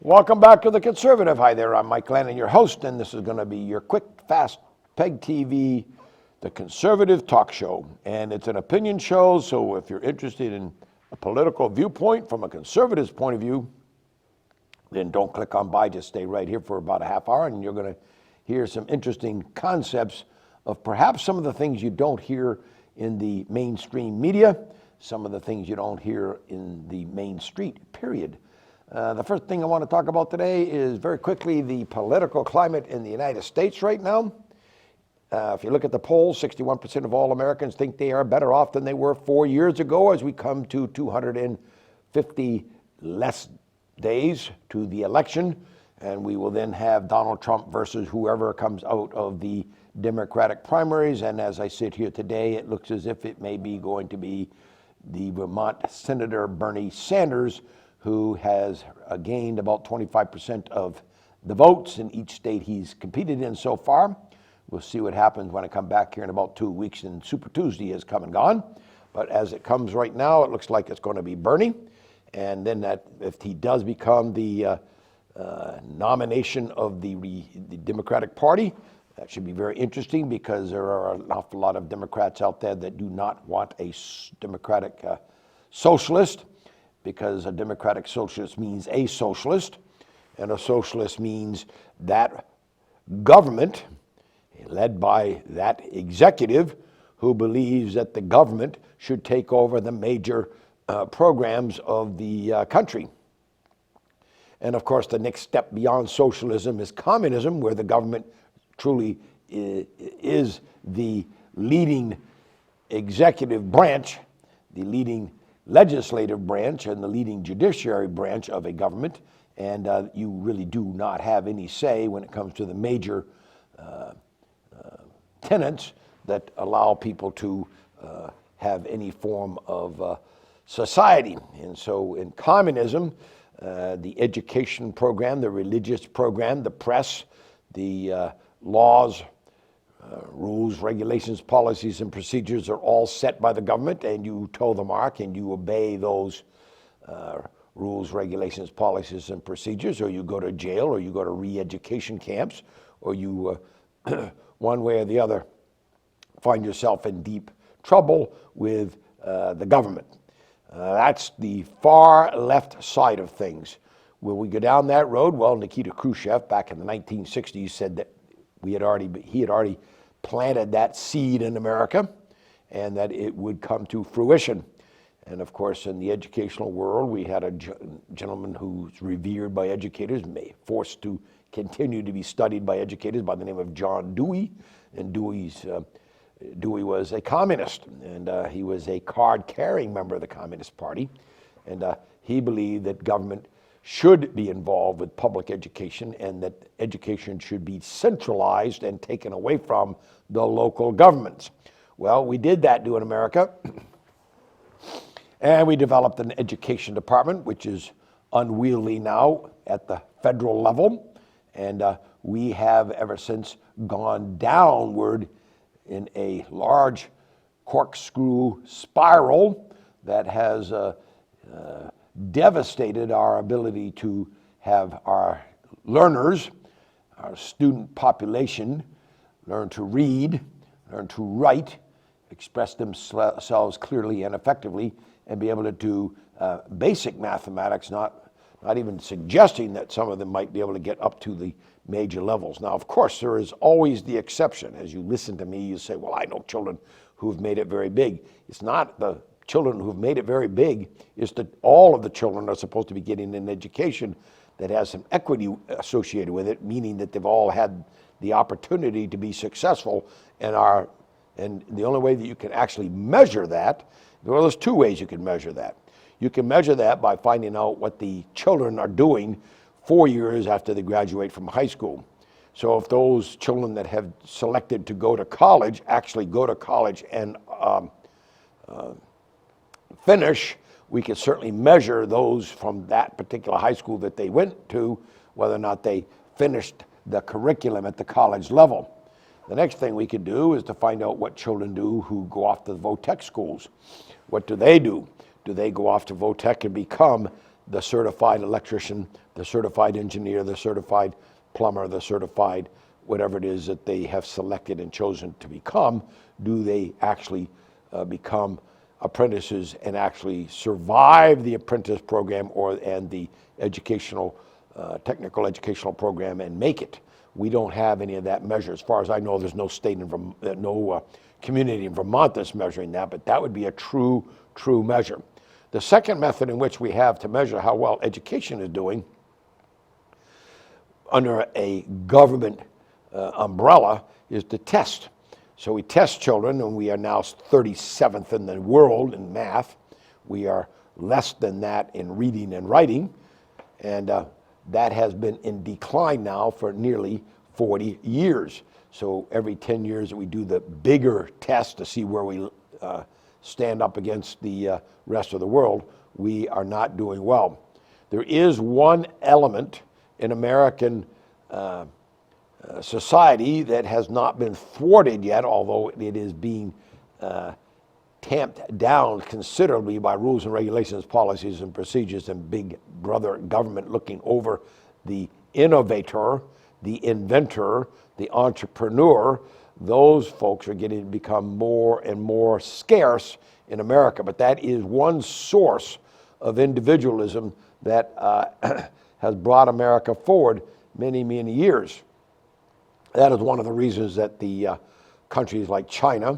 Welcome back to The Conservative. Hi there, I'm Mike Lannon, your host, and this is going to be your quick, fast PEGTV, The Conservative Talk Show. And it's an opinion show, so if you're interested in a political viewpoint from a conservative's point of view, then don't click on by, just stay right here for about a half hour, and you're going to hear some interesting concepts of perhaps some of the things you don't hear in the mainstream media, some of the things you don't hear in the main street, period. The first thing I want to talk about today is very quickly the political climate in the United States right now. If you look at the polls, 61% of all Americans think they are better off than they were 4 years ago as we come to 250 less days to the election. And we will then have Donald Trump versus whoever comes out of the Democratic primaries. And as I sit here today, it looks as if it may be going to be the Vermont Senator Bernie Sanders, who has gained about 25% of the votes in each state he's competed in so far. We'll see what happens when I come back here in about 2 weeks and Super Tuesday has come and gone. But as it comes right now, it looks like it's going to be Bernie. And then that, if he does become the nomination of the Democratic Party, that should be very interesting because there are an awful lot of Democrats out there that do not want a Democratic socialist, because a democratic socialist means a socialist, and a socialist means that government led by that executive who believes that the government should take over the major programs of the country. And of course, the next step beyond socialism is communism, where the government truly is the leading executive branch, the leading legislative branch, and the leading judiciary branch of a government, and you really do not have any say when it comes to the major tenets that allow people to have any form of society. And so in communism, the education program, the religious program, the press, the laws, rules, regulations, policies, and procedures are all set by the government, and you toe the mark and you obey those rules, regulations, policies, and procedures, or you go to jail, or you go to re-education camps, or you, one way or the other, find yourself in deep trouble with the government. That's the far left side of things. Will we go down that road? Well, Nikita Khrushchev back in the 1960s said that he had already planted that seed in America and that it would come to fruition. And of course, in the educational world, we had a gentleman who's revered by educators, forced to continue to be studied by educators, by the name of John Dewey. And Dewey was a communist, and he was a card-carrying member of the Communist Party. And he believed that government should be involved with public education, and that education should be centralized and taken away from the local governments. Well, we did that in America, and we developed an education department, which is unwieldy now at the federal level, and we have ever since gone downward in a large corkscrew spiral that has devastated our ability to have our learners, our student population, learn to read, learn to write, express themselves clearly and effectively, and be able to do basic mathematics, not even suggesting that some of them might be able to get up to the major levels. Now, of course, there is always the exception. As you listen to me, you say, well, I know children who've made it very big. It's not the children who've made it very big, is that all of the children are supposed to be getting an education that has some equity associated with it, meaning that they've all had the opportunity to be successful and the only way that you can actually measure that, well, there's two ways you can measure that. You can measure that by finding out what the children are doing 4 years after they graduate from high school. So if those children that have selected to go to college actually go to college and finish, we can certainly measure those from that particular high school that they went to, whether or not they finished the curriculum at the college level. The next thing we could do is to find out what children do who go off to the VOTEC schools. What do? Do they go off to VOTEC and become the certified electrician, the certified engineer, the certified plumber, the certified whatever it is that they have selected and chosen to become, do they actually become apprentices and actually survive the apprentice program and the educational, technical educational program and make it? We don't have any of that measure. As far as I know, there's no state in no community in Vermont that's measuring that, but that would be a true measure. The second method in which we have to measure how well education is doing under a government umbrella is to test. So we test children, and we are now 37th in the world in math. We are less than that in reading and writing, and that has been in decline now for nearly 40 years. So every 10 years that we do the bigger test to see where we stand up against the rest of the world, we are not doing well. There is one element in American society that has not been thwarted yet, although it is being tamped down considerably by rules and regulations, policies and procedures, and big brother government looking over the innovator, the inventor, the entrepreneur. Those folks are getting to become more and more scarce in America. But that is one source of individualism that has brought America forward many, many years. That is one of the reasons that the countries like China,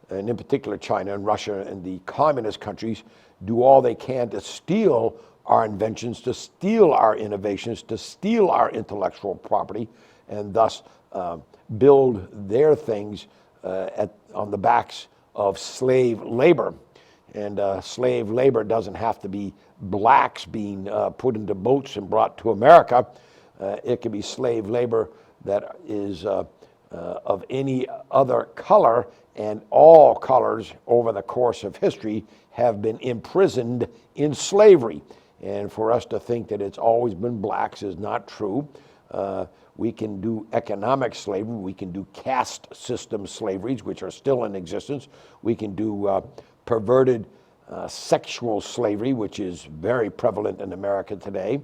and in particular China and Russia and the communist countries, do all they can to steal our inventions, to steal our innovations, to steal our intellectual property, and thus build their things on the backs of slave labor. And slave labor doesn't have to be blacks being put into boats and brought to America. It can be slave labor that is of any other color, and all colors over the course of history have been imprisoned in slavery. And for us to think that it's always been blacks is not true. We can do economic slavery, we can do caste system slaveries, which are still in existence. We can do perverted sexual slavery, which is very prevalent in America today.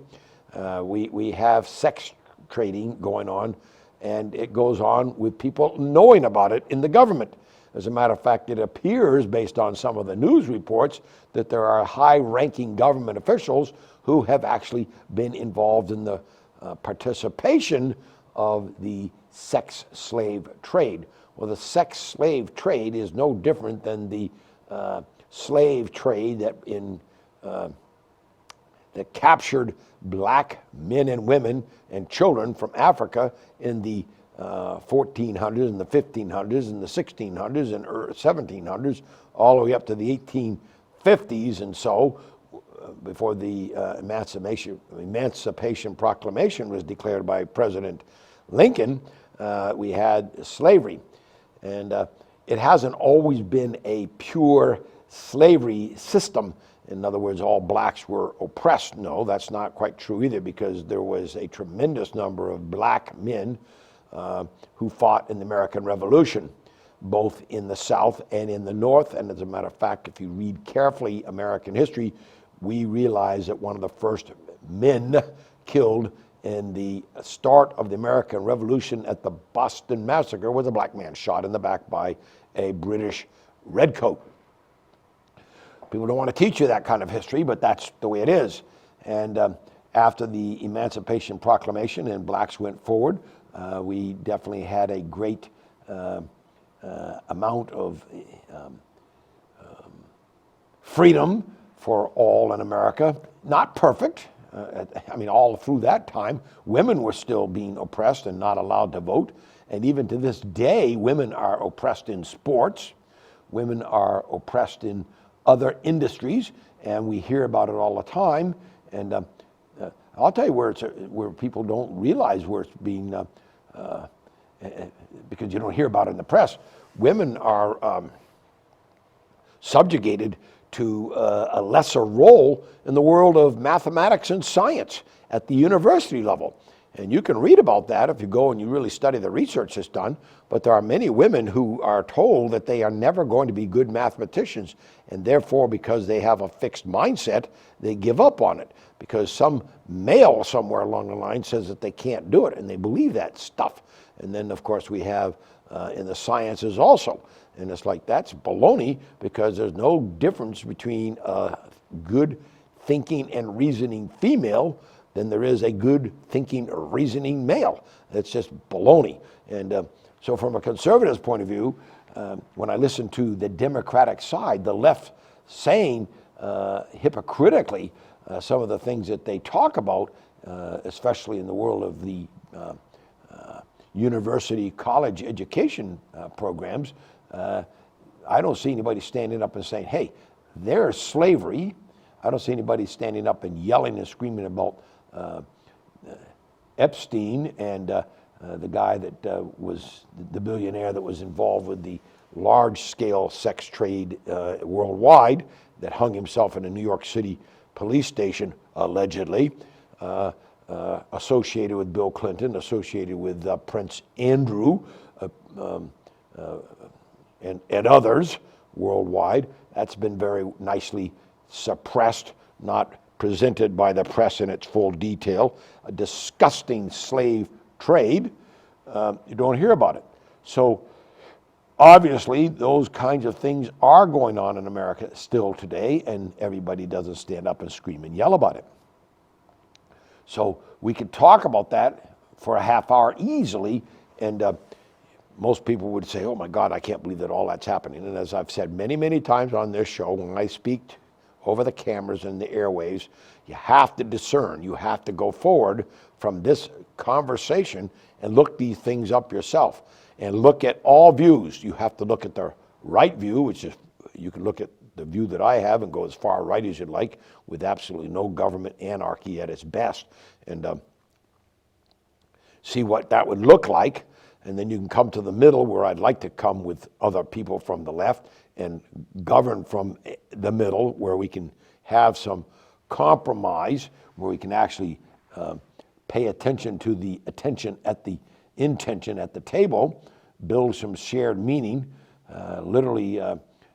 We have sex trading going on, and it goes on with people knowing about it in the government. As a matter of fact, it appears, based on some of the news reports, that there are high-ranking government officials who have actually been involved in the participation of the sex slave trade. Well, the sex slave trade is no different than the slave trade that captured black men and women and children from Africa in the 1400s and the 1500s and the 1600s and 1700s, all the way up to the 1850s and so, before the Emancipation Proclamation was declared by President Lincoln. We had slavery. And it hasn't always been a pure slavery system. In other words, all blacks were oppressed. No, that's not quite true either, because there was a tremendous number of black men who fought in the American Revolution, both in the South and in the North. And as a matter of fact, if you read carefully American history, we realize that one of the first men killed in the start of the American Revolution at the Boston Massacre was a black man shot in the back by a British redcoat. People don't want to teach you that kind of history, but that's the way it is. And after the Emancipation Proclamation and blacks went forward, we definitely had a great amount of freedom for all in America. Not perfect. I mean, all through that time, women were still being oppressed and not allowed to vote. And even to this day, women are oppressed in sports. Women are oppressed in other industries, and we hear about it all the time. And I'll tell you where people don't realize where it's being, because you don't hear about it in the press. Women are subjugated to a lesser role in the world of mathematics and science at the university level. And you can read about that if you go and you really study the research that's done, but there are many women who are told that they are never going to be good mathematicians, and therefore, because they have a fixed mindset, they give up on it, because some male somewhere along the line says that they can't do it, and they believe that stuff. And then, of course, we have in the sciences also, and it's like, that's baloney, because there's no difference between a good thinking and reasoning female than there is a good thinking or reasoning male. It's just baloney. And so from a conservative's point of view, when I listen to the Democratic side, the left saying hypocritically some of the things that they talk about, especially in the world of the university college education programs, I don't see anybody standing up and saying, hey, there's slavery. I don't see anybody standing up and yelling and screaming about Epstein and the guy that was the billionaire that was involved with the large-scale sex trade worldwide, that hung himself in a New York City police station, allegedly, associated with Bill Clinton, associated with Prince Andrew, and others worldwide. That's been very nicely suppressed, not presented by the press in its full detail. A disgusting slave trade. You don't hear about it. So obviously those kinds of things are going on in America still today, and everybody doesn't stand up and scream and yell about it. So we could talk about that for a half hour easily, and most people would say, oh my God, I can't believe that all that's happening. And as I've said many, many times on this show, when I speak over the cameras and the airwaves, you have to discern. You have to go forward from this conversation and look these things up yourself and look at all views. You have to look at the right view, which is, you can look at the view that I have and go as far right as you'd like, with absolutely no government anarchy at its best, and see what that would look like. And then you can come to the middle, where I'd like to come with other people from the left and govern from the middle, where we can have some compromise, where we can actually pay attention to the intention at the table, build some shared meaning, literally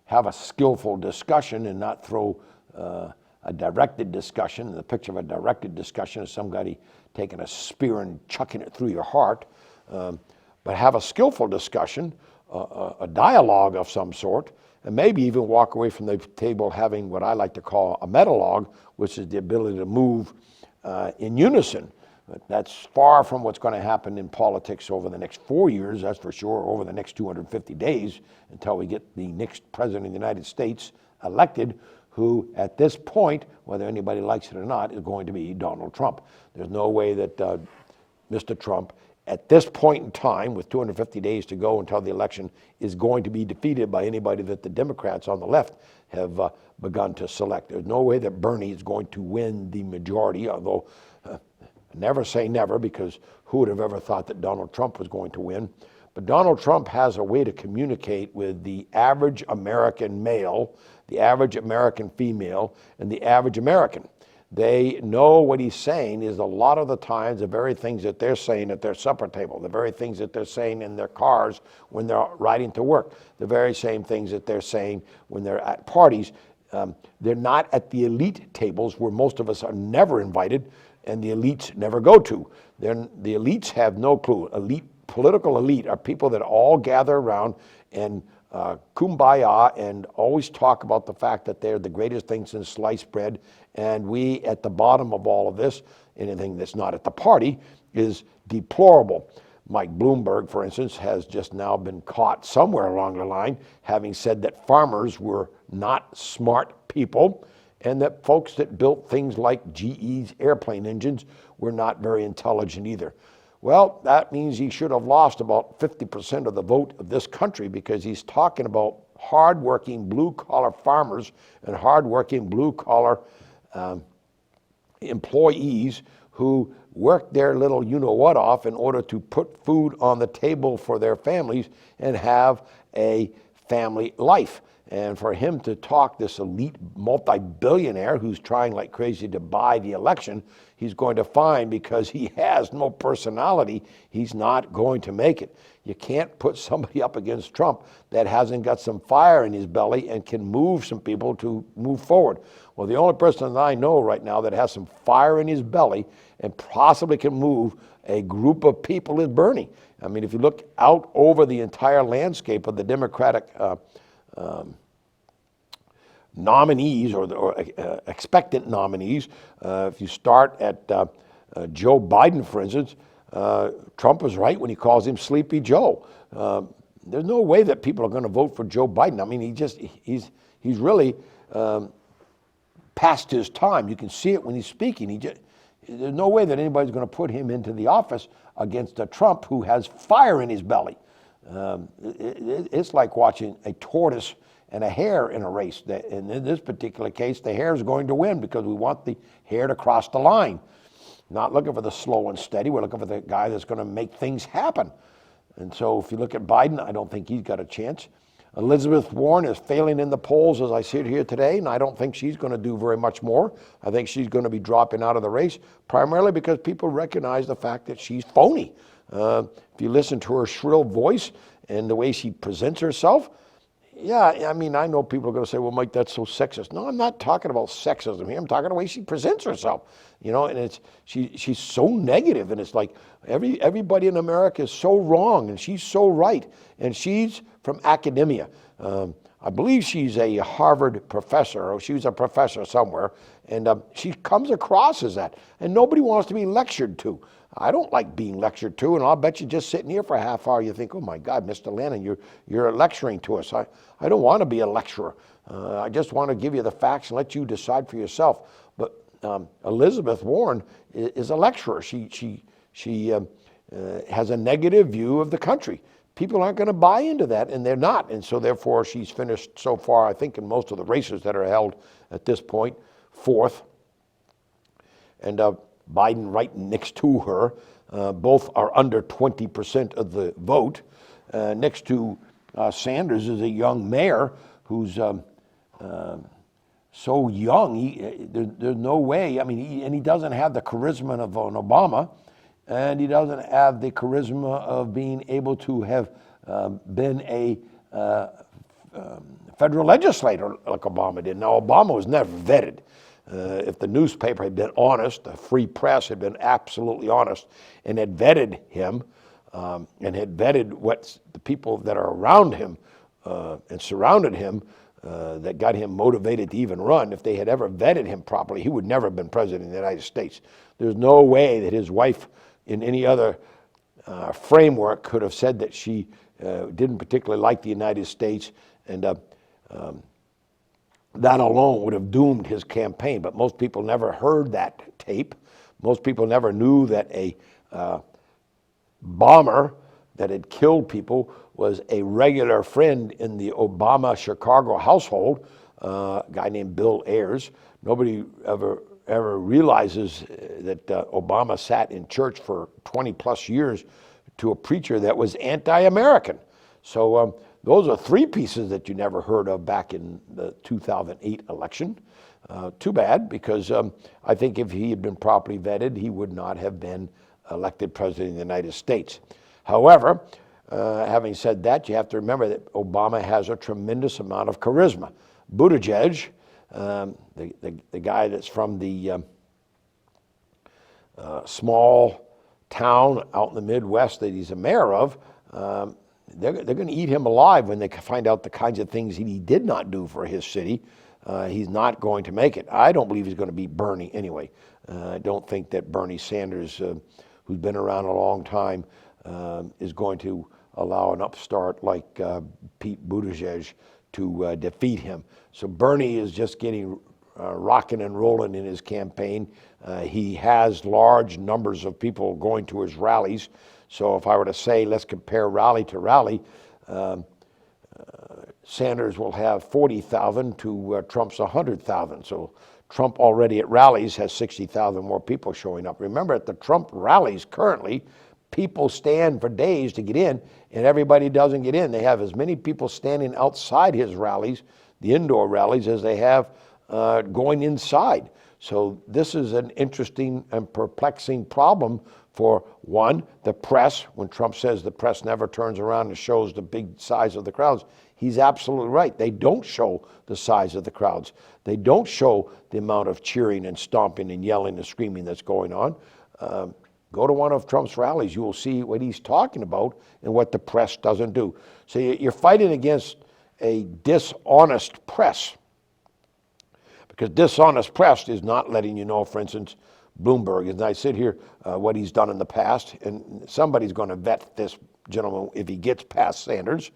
have a skillful discussion and not throw a directed discussion. The picture of a directed discussion is somebody taking a spear and chucking it through your heart. But have a skillful discussion, a dialogue of some sort, and maybe even walk away from the table having what I like to call a metalogue, which is the ability to move in unison. But that's far from what's going to happen in politics over the next 4 years, that's for sure, over the next 250 days, until we get the next president of the United States elected, who at this point, whether anybody likes it or not, is going to be Donald Trump. There's no way that Mr. Trump, at this point in time, with 250 days to go until the election, is going to be defeated by anybody that the Democrats on the left have begun to select. There's no way that Bernie is going to win the majority, although never say never, because who would have ever thought that Donald Trump was going to win? But Donald Trump has a way to communicate with the average American male, the average American female, and the average American. They know what he's saying is a lot of the times the very things that they're saying at their supper table, the very things that they're saying in their cars when they're riding to work, the very same things that they're saying when they're at parties. They're not at the elite tables, where most of us are never invited and the elites never go to. The elites have no clue. Political elite are people that all gather around and kumbaya and always talk about the fact that they're the greatest thing since sliced bread, and we at the bottom of all of this, anything that's not at the party, is deplorable. Mike Bloomberg, for instance, has just now been caught somewhere along the line having said that farmers were not smart people, and that folks that built things like GE's airplane engines were not very intelligent either. Well, that means he should have lost about 50% of the vote of this country, because he's talking about hardworking blue-collar farmers and hardworking blue-collar employees who work their little you-know-what off in order to put food on the table for their families and have a family life. And for him to talk, this elite multi-billionaire who's trying like crazy to buy the election, he's going to find because he has no personality, he's not going to make it. You can't put somebody up against Trump that hasn't got some fire in his belly and can move some people to move forward. Well, the only person that I know right now that has some fire in his belly and possibly can move a group of people is Bernie. I mean, if you look out over the entire landscape of the Democratic nominees or expectant nominees, if you start at Joe Biden, for instance, Trump was right when he calls him Sleepy Joe. There's no way that people are going to vote for Joe Biden. I mean, he's really past his time. You can see it when he's speaking. There's no way that anybody's going to put him into the office against a Trump who has fire in his belly. It's like watching a tortoise and a hare in a race. And in this particular case, the hare is going to win because we want the hare to cross the line. Not looking for the slow and steady. We're looking for the guy that's going to make things happen. And so if you look at Biden, I don't think he's got a chance. Elizabeth Warren is failing in the polls as I sit here today, and I don't think she's going to do very much more. I think she's going to be dropping out of the race, primarily because people recognize the fact that she's phony. If you listen to her shrill voice and the way she presents herself, yeah, I mean, I know people are going to say, well, Mike, that's so sexist. No, I'm not talking about sexism here. I'm talking about the way she presents herself, you know, and she's so negative, and it's like everybody in America is so wrong, and she's so right, and she's from academia. I believe she's a Harvard professor, or she was a professor somewhere, and she comes across as that, and nobody wants to be lectured to. I don't like being lectured to, and I'll bet you just sitting here for a half hour, you think, oh my God, Mr. Lannon, you're lecturing to us. I don't want to be a lecturer. I just want to give you the facts and let you decide for yourself. But Elizabeth Warren is a lecturer. She has a negative view of the country. People aren't going to buy into that, and they're not. And so therefore, she's finished so far, I think, in most of the races that are held at this point, fourth. And Biden right next to her. Both are under 20% of the vote. Next to Sanders is a young mayor who's so young. There's no way. I mean, he doesn't have the charisma of an Obama, and he doesn't have the charisma of being able to have been a federal legislator like Obama did. Now, Obama was never vetted. If the newspaper had been honest, the free press had been absolutely honest, and had vetted him, and had vetted what the people that are around him and surrounded him that got him motivated to even run, if they had ever vetted him properly, he would never have been president of the United States. There's no way that his wife in any other framework could have said that she didn't particularly like the United States, and that alone would have doomed his campaign. But most people never heard that tape. Most people never knew that a bomber that had killed people was a regular friend in the Obama Chicago household, a guy named Bill Ayers. Nobody ever realizes that Obama sat in church for 20 plus years to a preacher that was anti-American. So those are three pieces that you never heard of back in the 2008 election. Too bad, because I think if he had been properly vetted, he would not have been elected president of the United States. However, having said that, you have to remember that Obama has a tremendous amount of charisma. Buttigieg, the guy that's from the small town out in the Midwest that he's a mayor of, they're going to eat him alive when they find out the kinds of things he did not do for his city. He's not going to make it. I don't believe he's going to beat Bernie anyway. I don't think that Bernie Sanders, who's been around a long time, is going to allow an upstart like Pete Buttigieg to defeat him. So Bernie is just getting rocking and rolling in his campaign. He has large numbers of people going to his rallies. So if I were to say, let's compare rally to rally, Sanders will have 40,000 to Trump's 100,000. So Trump already at rallies has 60,000 more people showing up. Remember, at the Trump rallies currently, people stand for days to get in, and everybody doesn't get in. They have as many people standing outside his rallies, the indoor rallies, as they have going inside. So this is an interesting and perplexing problem for, one, the press. When Trump says the press never turns around and shows the big size of the crowds, he's absolutely right. They don't show the size of the crowds. They don't show the amount of cheering and stomping and yelling and screaming that's going on. Go to one of Trump's rallies. You will see what he's talking about and what the press doesn't do. So you're fighting against a dishonest press, because dishonest press is not letting you know, for instance, Bloomberg, as I sit here, what he's done in the past, and somebody's going to vet this gentleman if he gets past Sanders.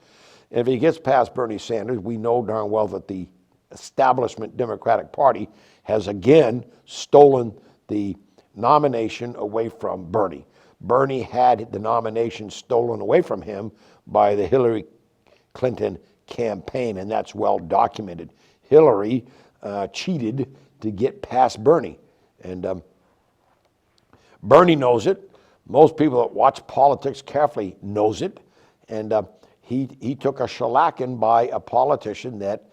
And if he gets past Bernie Sanders, we know darn well that the establishment Democratic Party has again stolen the nomination away from Bernie. Bernie had the nomination stolen away from him by the Hillary Clinton campaign, and that's well documented. Hillary cheated to get past Bernie, and Bernie knows it. Most people that watch politics carefully knows it, and he took a shellacking by a politician that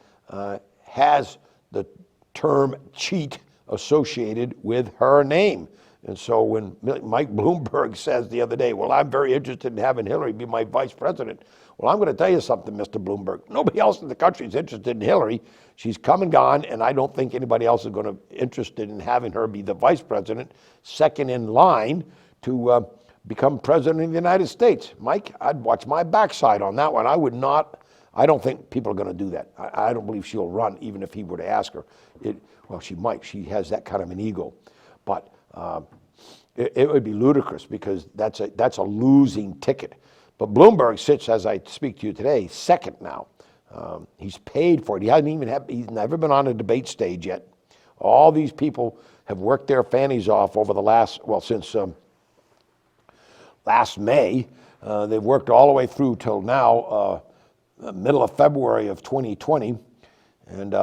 has the term cheat associated with her name. And so when Mike Bloomberg says the other day, well, I'm very interested in having Hillary be my vice president. Well, I'm going to tell you something, Mr. Bloomberg. Nobody else in the country is interested in Hillary. She's come and gone, and I don't think anybody else is going to be interested in having her be the vice president, second in line to become president of the United States. Mike, I'd watch my backside on that one. I don't think people are going to do that. I don't believe she'll run, even if he were to ask her. Well, she might. She has that kind of an ego. But it would be ludicrous, because that's a losing ticket. But Bloomberg sits, as I speak to you today, second now. He's paid for it. He's never been on a debate stage yet. All these people have worked their fannies off over the since last May. They've worked all the way through till now, middle of February of 2020. And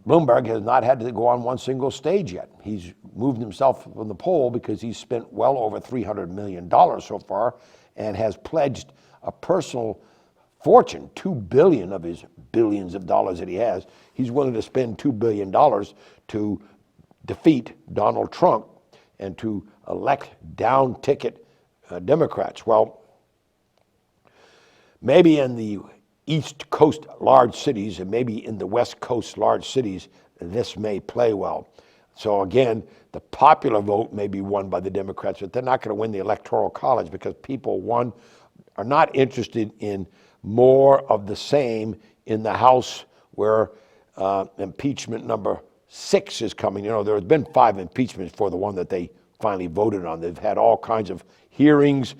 Bloomberg has not had to go on one single stage yet. He's moved himself from the poll because he's spent well over $300 million so far, and has pledged a personal fortune, $2 billion of his billions of dollars that he has. He's willing to spend $2 billion to defeat Donald Trump and to elect down-ticket Democrats. Well, maybe in the East Coast large cities and maybe in the West Coast large cities, this may play well. So again, the popular vote may be won by the Democrats, but they're not going to win the Electoral College, because people, one, are not interested in more of the same in the House, where impeachment number 6 is coming. You know, there has been 5 impeachments for the one that they finally voted on. They've had all kinds of hearings,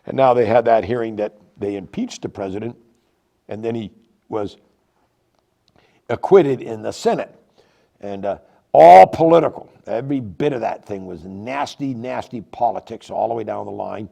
and now they had that hearing that they impeached the president, and then he was acquitted in the Senate. And all political. Every bit of that thing was nasty, nasty politics all the way down the line.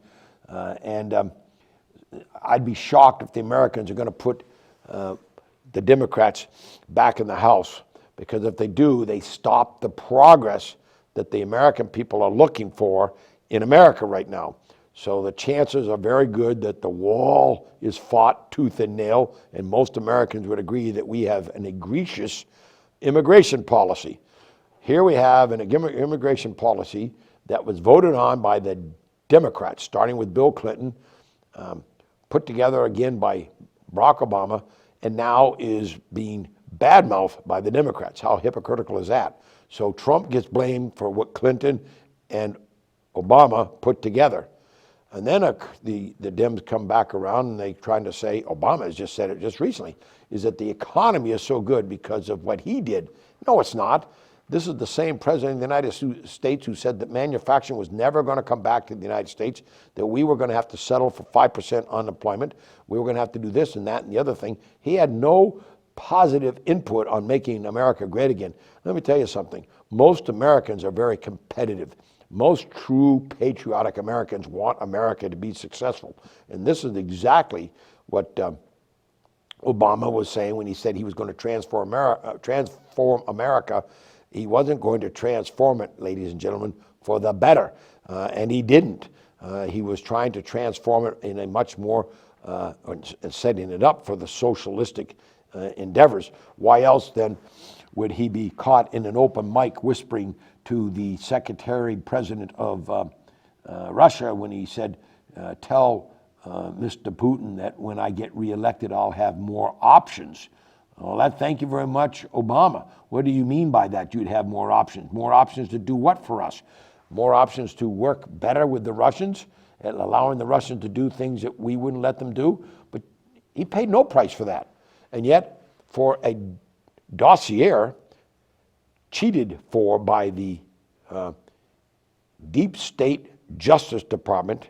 I'd be shocked if the Americans are going to put the Democrats back in the House, because if they do, they stop the progress that the American people are looking for in America right now. So the chances are very good that the wall is fought tooth and nail, and most Americans would agree that we have an egregious immigration policy. Here we have an immigration policy that was voted on by the Democrats, starting with Bill Clinton, put together again by Barack Obama, and now is being badmouthed by the Democrats. How hypocritical is that? So Trump gets blamed for what Clinton and Obama put together. And then the Dems come back around, and they're trying to say, Obama has just said it just recently, is that the economy is so good because of what he did. No, it's not. This is the same president of the United States who said that manufacturing was never going to come back to the United States, that we were going to have to settle for 5% unemployment, we were going to have to do this and that and the other thing. He had no positive input on making America great again. Let me tell you something. Most Americans are very competitive. Most true patriotic Americans want America to be successful. And this is exactly what Obama was saying when he said he was going to transform America. He wasn't going to transform it, ladies and gentlemen, for the better, and he didn't. He was trying to transform it in a much more, setting it up for the socialistic endeavors. Why else then would he be caught in an open mic whispering to the secretary president of Russia when he said, tell Mr. Putin that when I get reelected, I'll have more options. Well, thank you very much, Obama. What do you mean by that? You'd have more options. More options to do what for us? More options to work better with the Russians, and allowing the Russians to do things that we wouldn't let them do. But he paid no price for that. And yet, for a dossier cheated for by the deep state Justice Department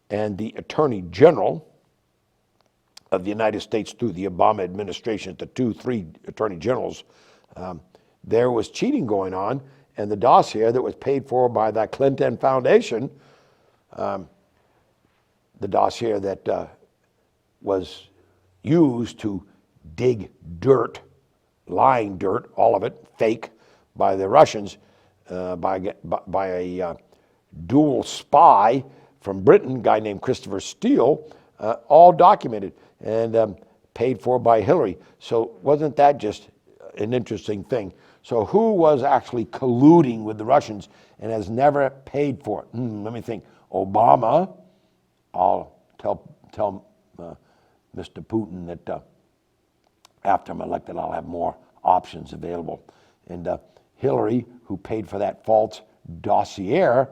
and the Attorney General of the United States through the Obama administration, the 3 attorney generals, there was cheating going on, and the dossier that was paid for by that Clinton Foundation, the dossier that was used to dig dirt, lying dirt, all of it fake, by the Russians, by a dual spy from Britain, a guy named Christopher Steele, all documented and paid for by Hillary. So wasn't that just an interesting thing? So who was actually colluding with the Russians and has never paid for it? Let me think. Obama. I'll tell Mr. Putin that after I'm elected, I'll have more options available. And Hillary, who paid for that false dossier,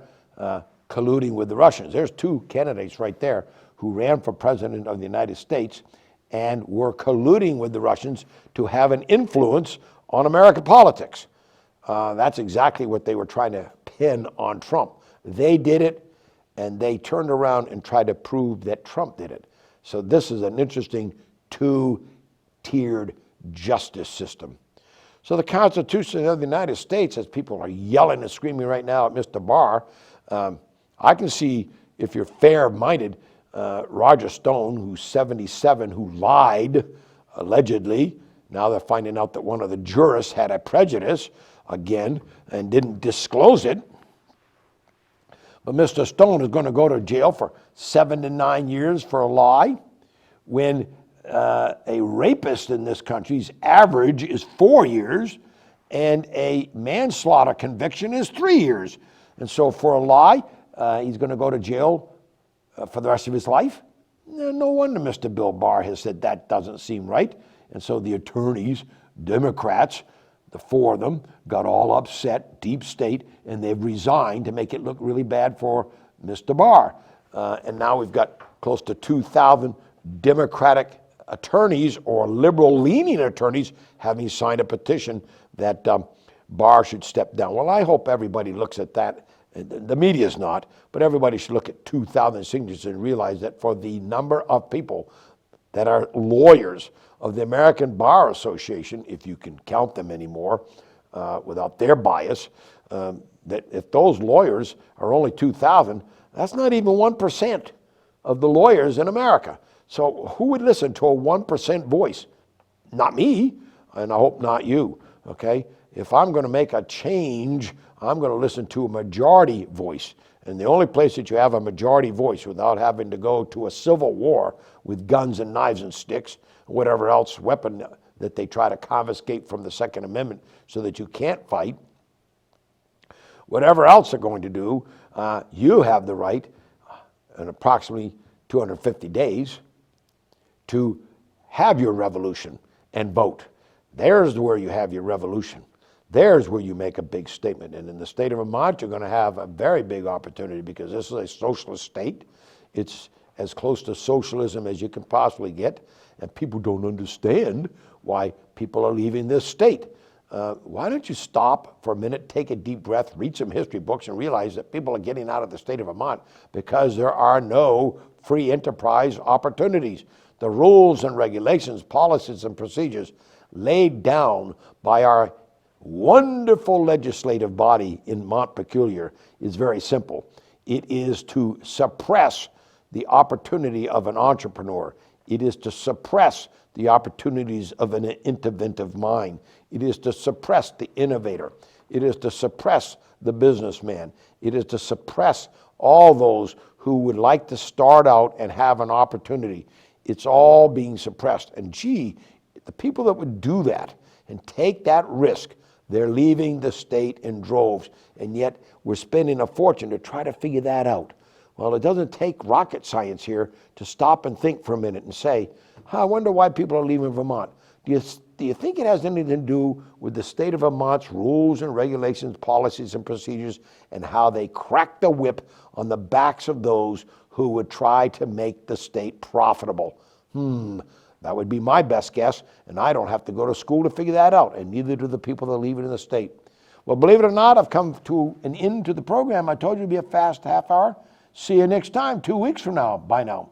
colluding with the Russians. There's 2 candidates right there who ran for president of the United States and were colluding with the Russians to have an influence on American politics. That's exactly what they were trying to pin on Trump. They did it, and they turned around and tried to prove that Trump did it. So this is an interesting 2-tiered justice system. So the Constitution of the United States, as people are yelling and screaming right now at Mr. Barr, I can see, if you're fair-minded, Roger Stone, who's 77, who lied, allegedly. Now they're finding out that one of the jurists had a prejudice, again, and didn't disclose it. But Mr. Stone is going to go to jail for 7 to 9 years for a lie, when a rapist in this country's average is 4 years, and a manslaughter conviction is 3 years. And so for a lie, he's going to go to jail for the rest of his life? No wonder Mr. Bill Barr has said that doesn't seem right. And so the attorneys, Democrats, the 4 of them, got all upset, deep state, and they've resigned to make it look really bad for Mr. Barr. And now we've got close to 2,000 Democratic attorneys or liberal-leaning attorneys having signed a petition that Barr should step down. Well, I hope everybody looks at that. The media's not, but everybody should look at 2,000 signatures and realize that for the number of people that are lawyers of the American Bar Association, if you can count them anymore without their bias, that if those lawyers are only 2,000, that's not even 1% of the lawyers in America. So who would listen to a 1% voice? Not me, and I hope not you, okay? If I'm going to make a change, I'm going to listen to a majority voice. And the only place that you have a majority voice without having to go to a civil war with guns and knives and sticks, whatever else weapon that they try to confiscate from the Second Amendment so that you can't fight, whatever else they're going to do, you have the right in approximately 250 days to have your revolution and vote. There's where you have your revolution. There's where you make a big statement. And in the state of Vermont, you're going to have a very big opportunity because this is a socialist state. It's as close to socialism as you can possibly get. And people don't understand why people are leaving this state. Why don't you stop for a minute, take a deep breath, read some history books, and realize that people are getting out of the state of Vermont because there are no free enterprise opportunities. The rules and regulations, policies and procedures laid down by our wonderful legislative body in Montpelier is very simple. It is to suppress the opportunity of an entrepreneur. It is to suppress the opportunities of an inventive mind. It is to suppress the innovator. It is to suppress the businessman. It is to suppress all those who would like to start out and have an opportunity. It's all being suppressed. And gee, the people that would do that and take that risk, they're leaving the state in droves. And yet we're spending a fortune to try to figure that out. Well, it doesn't take rocket science here to stop and think for a minute and say, I wonder why people are leaving Vermont. Do you think it has anything to do with the state of Vermont's rules and regulations, policies and procedures, and how they crack the whip on the backs of those who would try to make the state profitable? That would be my best guess, and I don't have to go to school to figure that out, and neither do the people that leave it in the state. Well, believe it or not, I've come to an end to the program. I told you it'd be a fast half hour. See you next time, 2 weeks from now. Bye now.